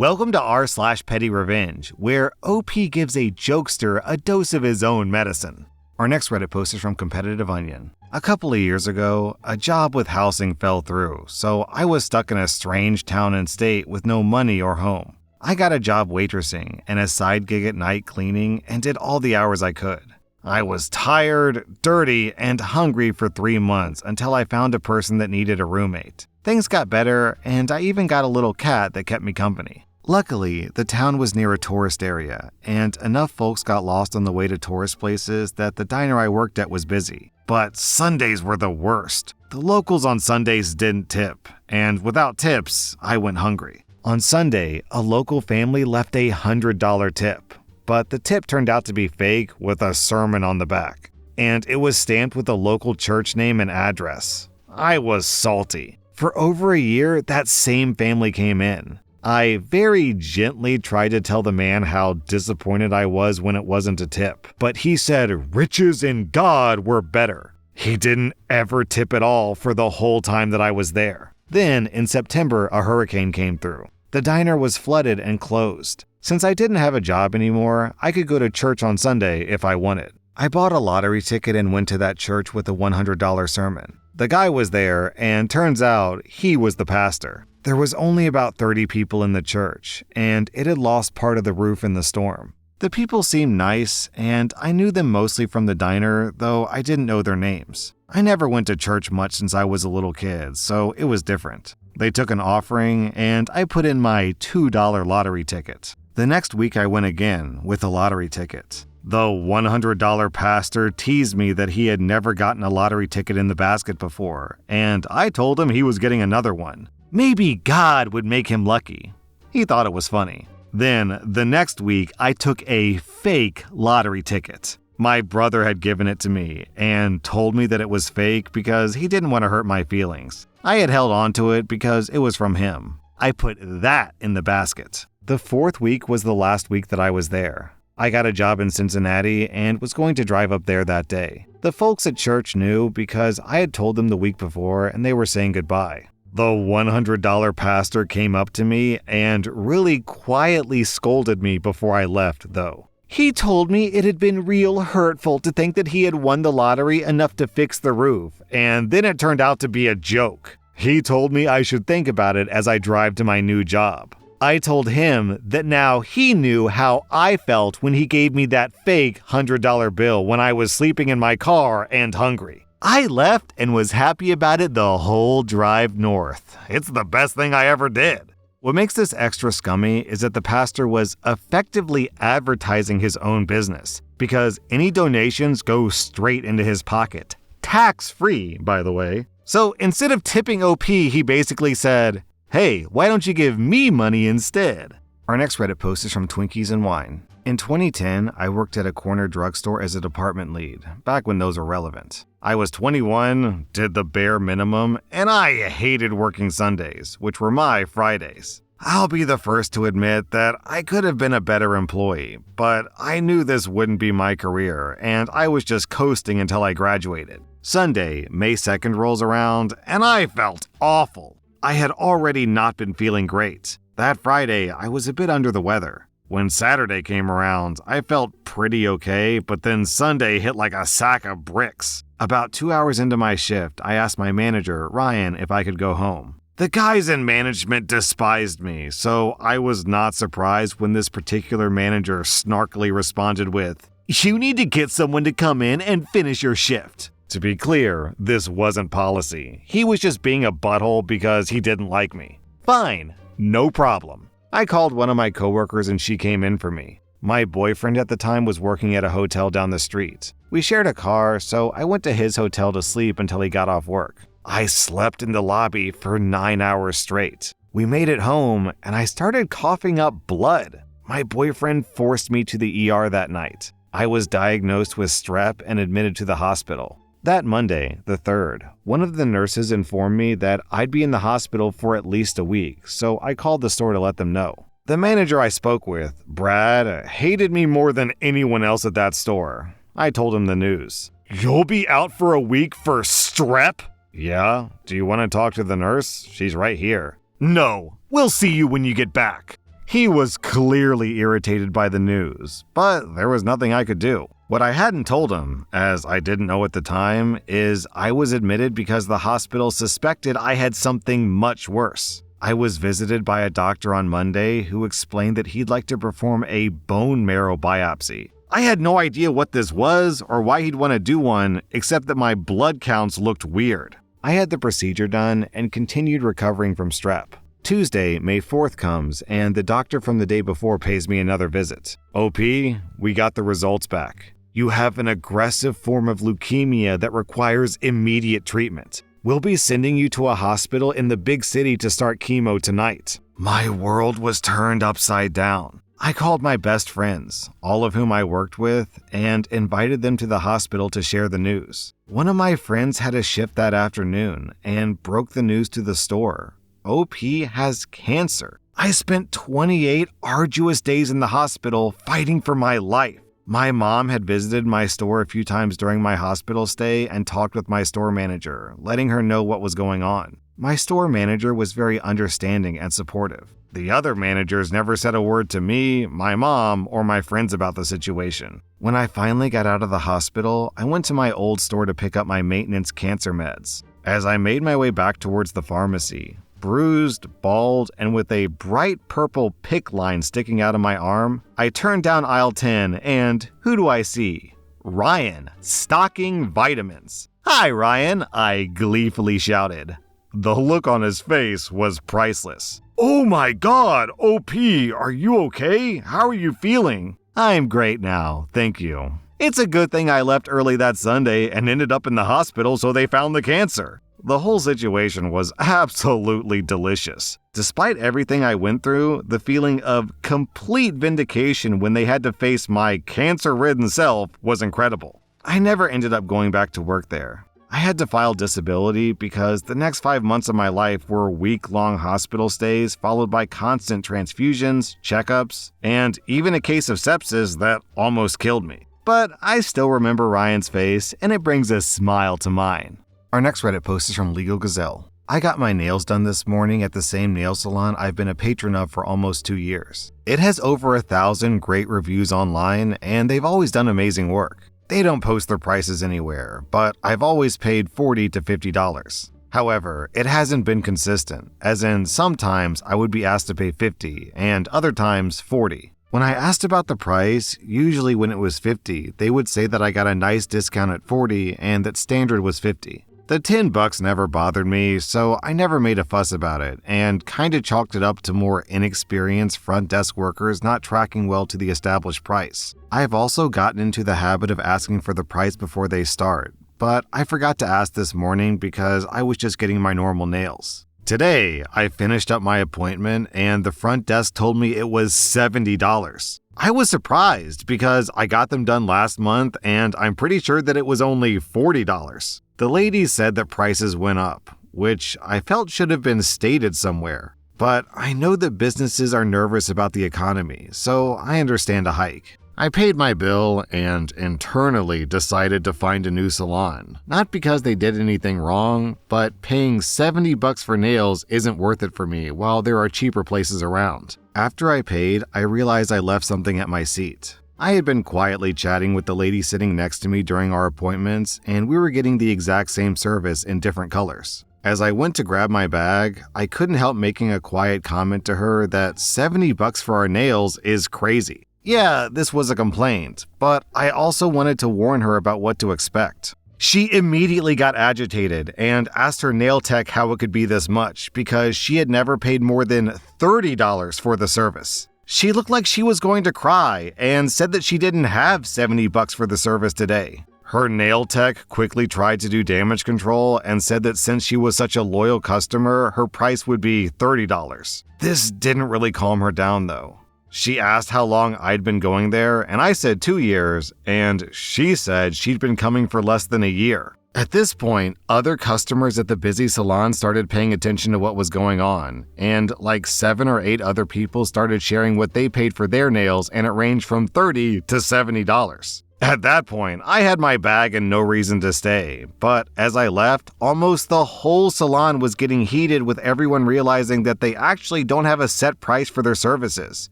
Welcome to r/Pettyrevenge, where OP gives a jokester a dose of his own medicine. Our next Reddit post is from Competitive Onion. A couple of years ago, a job with housing fell through, so I was stuck in a strange town and state with no money or home. I got a job waitressing and a side gig at night cleaning and did all the hours I could. I was tired, dirty, and hungry for 3 months until I found a person that needed a roommate. Things got better, and I even got a little cat that kept me company. Luckily, the town was near a tourist area, and enough folks got lost on the way to tourist places that the diner I worked at was busy. But Sundays were the worst. The locals on Sundays didn't tip, and without tips, I went hungry. On Sunday, a local family left a $100 tip, but the tip turned out to be fake with a sermon on the back, and it was stamped with a local church name and address. I was salty. For over a year, that same family came in. I very gently tried to tell the man how disappointed I was when it wasn't a tip, but he said riches in God were better. He didn't ever tip at all for the whole time that I was there. Then, in September, a hurricane came through. The diner was flooded and closed. Since I didn't have a job anymore, I could go to church on Sunday if I wanted. I bought a lottery ticket and went to that church with a $100 sermon. The guy was there, and turns out he was the pastor. There was only about 30 people in the church, and it had lost part of the roof in the storm. The people seemed nice, and I knew them mostly from the diner, though I didn't know their names. I never went to church much since I was a little kid, so it was different. They took an offering, and I put in my $2 lottery ticket. The next week I went again with a lottery ticket. The $100 pastor teased me that he had never gotten a lottery ticket in the basket before, and I told him he was getting another one. Maybe God would make him lucky. He thought it was funny. Then, the next week, I took a fake lottery ticket. My brother had given it to me and told me that it was fake because he didn't want to hurt my feelings. I had held on to it because it was from him. I put that in the basket. The 4th week was the last week that I was there. I got a job in Cincinnati and was going to drive up there that day. The folks at church knew because I had told them the week before and they were saying goodbye. The $100 pastor came up to me and really quietly scolded me before I left, though. He told me it had been real hurtful to think that he had won the lottery enough to fix the roof, and then it turned out to be a joke. He told me I should think about it as I drive to my new job. I told him that now he knew how I felt when he gave me that fake $100 bill when I was sleeping in my car and hungry. I left and was happy about it the whole drive north. It's the best thing I ever did. What makes this extra scummy is that the pastor was effectively advertising his own business because any donations go straight into his pocket. Tax-free, by the way. So instead of tipping OP, he basically said, "Hey, why don't you give me money instead?" Our next Reddit post is from Twinkies and Wine. In 2010, I worked at a corner drugstore as a department lead, back when those were relevant. I was 21, did the bare minimum, and I hated working Sundays, which were my Fridays. I'll be the first to admit that I could have been a better employee, but I knew this wouldn't be my career, and I was just coasting until I graduated. Sunday, May 2nd rolls around, and I felt awful. I had already not been feeling great. That Friday, I was a bit under the weather. When Saturday came around, I felt pretty okay, but then Sunday hit like a sack of bricks. About 2 hours into my shift, I asked my manager, Ryan, if I could go home. The guys in management despised me, so I was not surprised when this particular manager snarkily responded with, "You need to get someone to come in and finish your shift." To be clear, this wasn't policy. He was just being a butthole because he didn't like me. Fine, no problem. I called one of my coworkers and she came in for me. My boyfriend at the time was working at a hotel down the street. We shared a car, so I went to his hotel to sleep until he got off work. I slept in the lobby for 9 hours straight. We made it home and I started coughing up blood. My boyfriend forced me to the ER that night. I was diagnosed with strep and admitted to the hospital. That Monday, the 3rd, one of the nurses informed me that I'd be in the hospital for at least a week, so I called the store to let them know. The manager I spoke with, Brad, hated me more than anyone else at that store. I told him the news. "You'll be out for a week for strep?" "Yeah, do you want to talk to the nurse? She's right here." "No, we'll see you when you get back." He was clearly irritated by the news, but there was nothing I could do. What I hadn't told him, as I didn't know at the time, is I was admitted because the hospital suspected I had something much worse. I was visited by a doctor on Monday who explained that he'd like to perform a bone marrow biopsy. I had no idea what this was or why he'd want to do one, except that my blood counts looked weird. I had the procedure done and continued recovering from strep. Tuesday, May 4th comes, and the doctor from the day before pays me another visit. OP, we got the results back. You have an aggressive form of leukemia that requires immediate treatment. We'll be sending you to a hospital in the big city to start chemo tonight. My world was turned upside down. I called my best friends, all of whom I worked with, and invited them to the hospital to share the news. One of my friends had a shift that afternoon and broke the news to the store. OP has cancer. I spent 28 arduous days in the hospital fighting for my life. My mom had visited my store a few times during my hospital stay and talked with my store manager, letting her know what was going on. My store manager was very understanding and supportive. The other managers never said a word to me, my mom, or my friends about the situation. When I finally got out of the hospital, I went to my old store to pick up my maintenance cancer meds. As I made my way back towards the pharmacy, bruised, bald, and with a bright purple PICC line sticking out of my arm, I turned down aisle 10 and who do I see? Ryan, stocking vitamins. "Hi, Ryan," I gleefully shouted. The look on his face was priceless. "Oh my God, OP, are you okay? How are you feeling?" "I'm great now, thank you. It's a good thing I left early that Sunday and ended up in the hospital so they found the cancer." The whole situation was absolutely delicious. Despite everything I went through, the feeling of complete vindication when they had to face my cancer-ridden self was incredible. I never ended up going back to work there. I had to file disability because the next 5 months of my life were week-long hospital stays followed by constant transfusions, checkups, and even a case of sepsis that almost killed me. But I still remember Ryan's face, and it brings a smile to mine. Our next Reddit post is from Legal Gazelle. I got my nails done this morning at the same nail salon I've been a patron of for almost 2 years. It has over 1,000 great reviews online, and they've always done amazing work. They don't post their prices anywhere, but I've always paid $40 to $50. However, it hasn't been consistent, as in sometimes I would be asked to pay $50 and other times $40. When I asked about the price, usually when it was $50, they would say that I got a nice discount at $40 and that standard was $50. The $10 never bothered me, so I never made a fuss about it and kinda chalked it up to more inexperienced front desk workers not tracking well to the established price. I've also gotten into the habit of asking for the price before they start, but I forgot to ask this morning because I was just getting my normal nails. Today, I finished up my appointment and the front desk told me it was $70. I was surprised because I got them done last month and I'm pretty sure that it was only $40. The lady said that prices went up, which I felt should have been stated somewhere. But I know that businesses are nervous about the economy, so I understand a hike. I paid my bill and internally decided to find a new salon. Not because they did anything wrong, but paying $70 for nails isn't worth it for me while there are cheaper places around. After I paid, I realized I left something at my seat. I had been quietly chatting with the lady sitting next to me during our appointments, and we were getting the exact same service in different colors. As I went to grab my bag, I couldn't help making a quiet comment to her that $70 for our nails is crazy. Yeah, this was a complaint, but I also wanted to warn her about what to expect. She immediately got agitated and asked her nail tech how it could be this much because she had never paid more than $30 for the service. She looked like she was going to cry and said that she didn't have $70 for the service today. Her nail tech quickly tried to do damage control and said that since she was such a loyal customer, her price would be $30. This didn't really calm her down though. She asked how long I'd been going there, and I said 2 years, and she said she'd been coming for less than a year. At this point, other customers at the busy salon started paying attention to what was going on, and like 7 or 8 other people started sharing what they paid for their nails, and it ranged from $30 to $70. At that point, I had my bag and no reason to stay, but as I left, almost the whole salon was getting heated with everyone realizing that they actually don't have a set price for their services,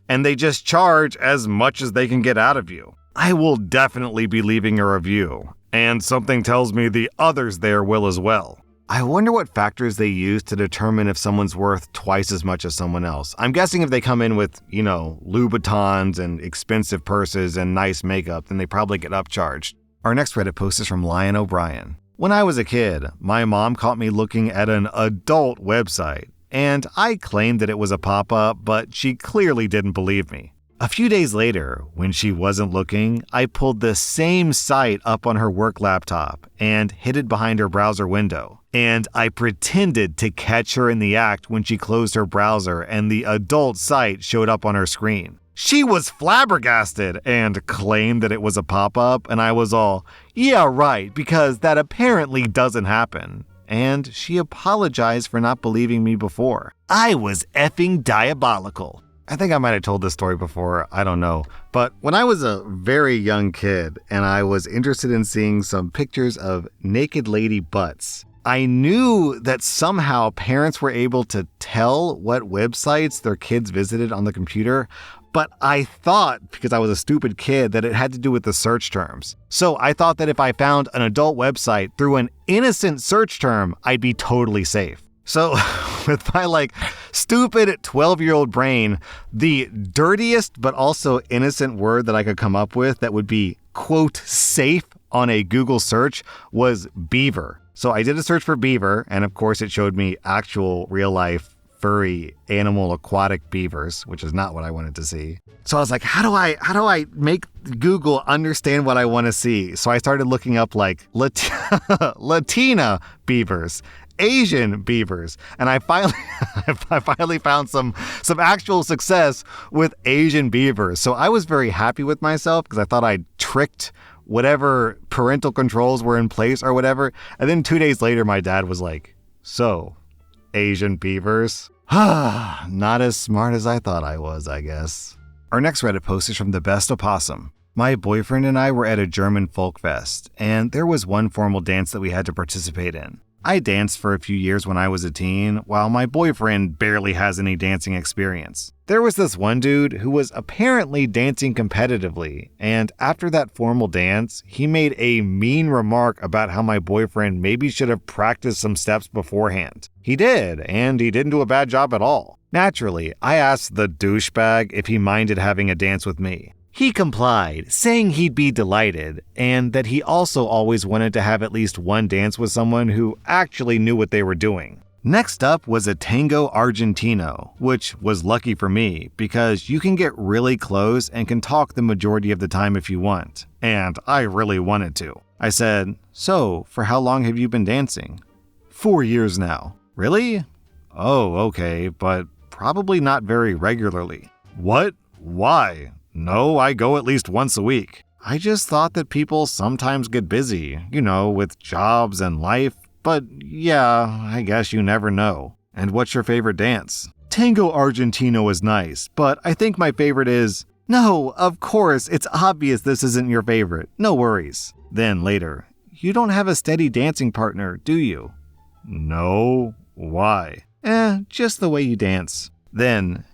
and they just charge as much as they can get out of you. I will definitely be leaving a review, and something tells me the others there will as well. I wonder what factors they use to determine if someone's worth twice as much as someone else. I'm guessing if they come in with, Louboutins and expensive purses and nice makeup, then they probably get upcharged. Our next Reddit post is from Lion O'Brien. When I was a kid, my mom caught me looking at an adult website, and I claimed that it was a pop-up, but she clearly didn't believe me. A few days later, when she wasn't looking, I pulled the same site up on her work laptop and hid it behind her browser window. And I pretended to catch her in the act when she closed her browser and the adult site showed up on her screen. She was flabbergasted and claimed that it was a pop-up, and I was all, yeah, right, because that apparently doesn't happen. And she apologized for not believing me before. I was effing diabolical. I think I might have told this story before, I don't know. But when I was a very young kid and I was interested in seeing some pictures of naked lady butts, I knew that somehow parents were able to tell what websites their kids visited on the computer, but I thought, because I was a stupid kid, that it had to do with the search terms. So I thought that if I found an adult website through an innocent search term, I'd be totally safe. So with my stupid 12-year-old brain, the dirtiest but also innocent word that I could come up with that would be, quote, safe on a Google search was beaver. So I did a search for beaver, and of course it showed me actual real-life furry animal aquatic beavers, which is not what I wanted to see. So I was like, how do I make Google understand what I want to see? So I started looking up Latina beavers, Asian beavers, and I finally found some actual success with Asian beavers. So I was very happy with myself because I thought I'd tricked whatever parental controls were in place or whatever. And then 2 days later, my dad was like, so, Asian beavers? Not as smart as I thought I was, I guess. Our next Reddit post is from The Best Opossum. My boyfriend and I were at a German folk fest, and there was one formal dance that we had to participate in. I danced for a few years when I was a teen, while my boyfriend barely has any dancing experience. There was this one dude who was apparently dancing competitively, and after that formal dance, he made a mean remark about how my boyfriend maybe should have practiced some steps beforehand. He did, and he didn't do a bad job at all. Naturally, I asked the douchebag if he minded having a dance with me. He complied, saying he'd be delighted, and that he also always wanted to have at least one dance with someone who actually knew what they were doing. Next up was a tango argentino, which was lucky for me because you can get really close and can talk the majority of the time if you want, and I really wanted to. I said, so, for how long have you been dancing? 4 years now. Really? Oh, okay, but probably not very regularly. What? Why? No, I go at least once a week. I just thought that people sometimes get busy, with jobs and life, but yeah, I guess you never know. And what's your favorite dance? Tango Argentino is nice, but I think my favorite is... No, of course, it's obvious this isn't your favorite. No worries. Then later, you don't have a steady dancing partner, do you? No. Why? Just the way you dance. Then...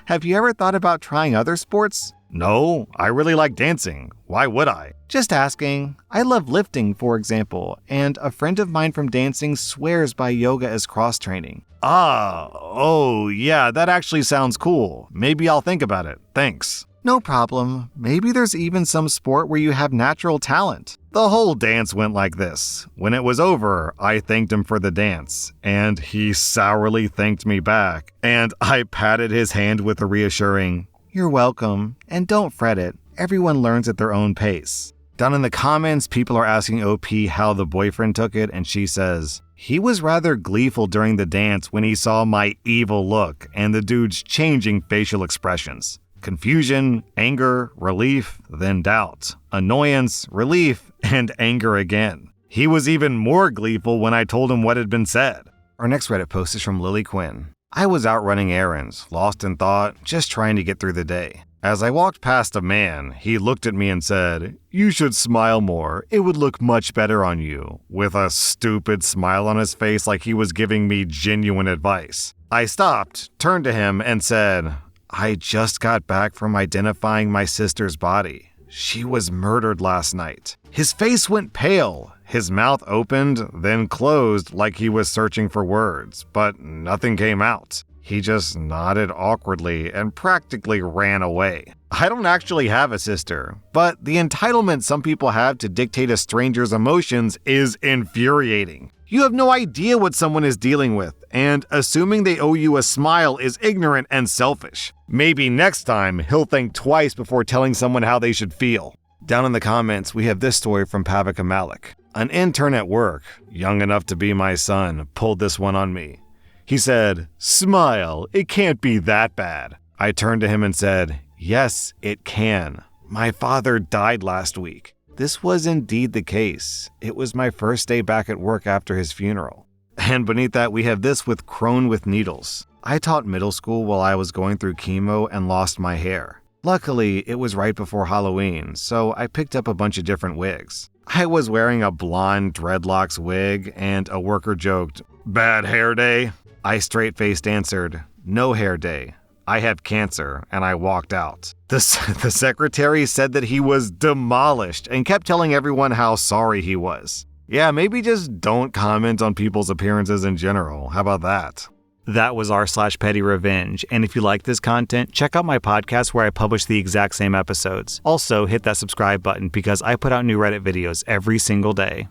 Have you ever thought about trying other sports? No, I really like dancing. Why would I? Just asking. I love lifting, for example, and a friend of mine from dancing swears by yoga as cross-training. Oh, yeah, that actually sounds cool. Maybe I'll think about it. Thanks. No problem. Maybe there's even some sport where you have natural talent. The whole dance went like this. When it was over, I thanked him for the dance, and he sourly thanked me back, and I patted his hand with a reassuring, "You're welcome, and don't fret it. Everyone learns at their own pace." Down in the comments, people are asking OP how the boyfriend took it, and she says, "He was rather gleeful during the dance when he saw my evil look and the dude's changing facial expressions. Confusion, anger, relief, then doubt, annoyance, relief, and anger again. He was even more gleeful when I told him what had been said." Our next Reddit post is from Lily Quinn. I was out running errands, lost in thought, just trying to get through the day. As I walked past a man, he looked at me and said, "You should smile more. It would look much better on you," with a stupid smile on his face like he was giving me genuine advice. I stopped, turned to him, and said, "I just got back from identifying my sister's body. She was murdered last night." His face went pale. His mouth opened, then closed like he was searching for words, but nothing came out. He just nodded awkwardly and practically ran away. I don't actually have a sister, but the entitlement some people have to dictate a stranger's emotions is infuriating. You have no idea what someone is dealing with, and assuming they owe you a smile is ignorant and selfish. Maybe next time, he'll think twice before telling someone how they should feel. Down in the comments, we have this story from Pavika Malik. An intern at work, young enough to be my son, pulled this one on me. He said, "Smile, it can't be that bad." I turned to him and said, "Yes, it can. My father died last week." This was indeed the case. It was my first day back at work after his funeral. And beneath that, we have this with Crone with Needles. I taught middle school while I was going through chemo and lost my hair. Luckily, it was right before Halloween, so I picked up a bunch of different wigs. I was wearing a blonde dreadlocks wig, and a worker joked, "Bad hair day?" I straight-faced answered, "No hair day. I have cancer," and I walked out. The secretary said that he was demolished and kept telling everyone how sorry he was. Yeah, maybe just don't comment on people's appearances in general. How about that? That was r/Pettyrevenge, and if you like this content, check out my podcast where I publish the exact same episodes. Also, hit that subscribe button because I put out new Reddit videos every single day.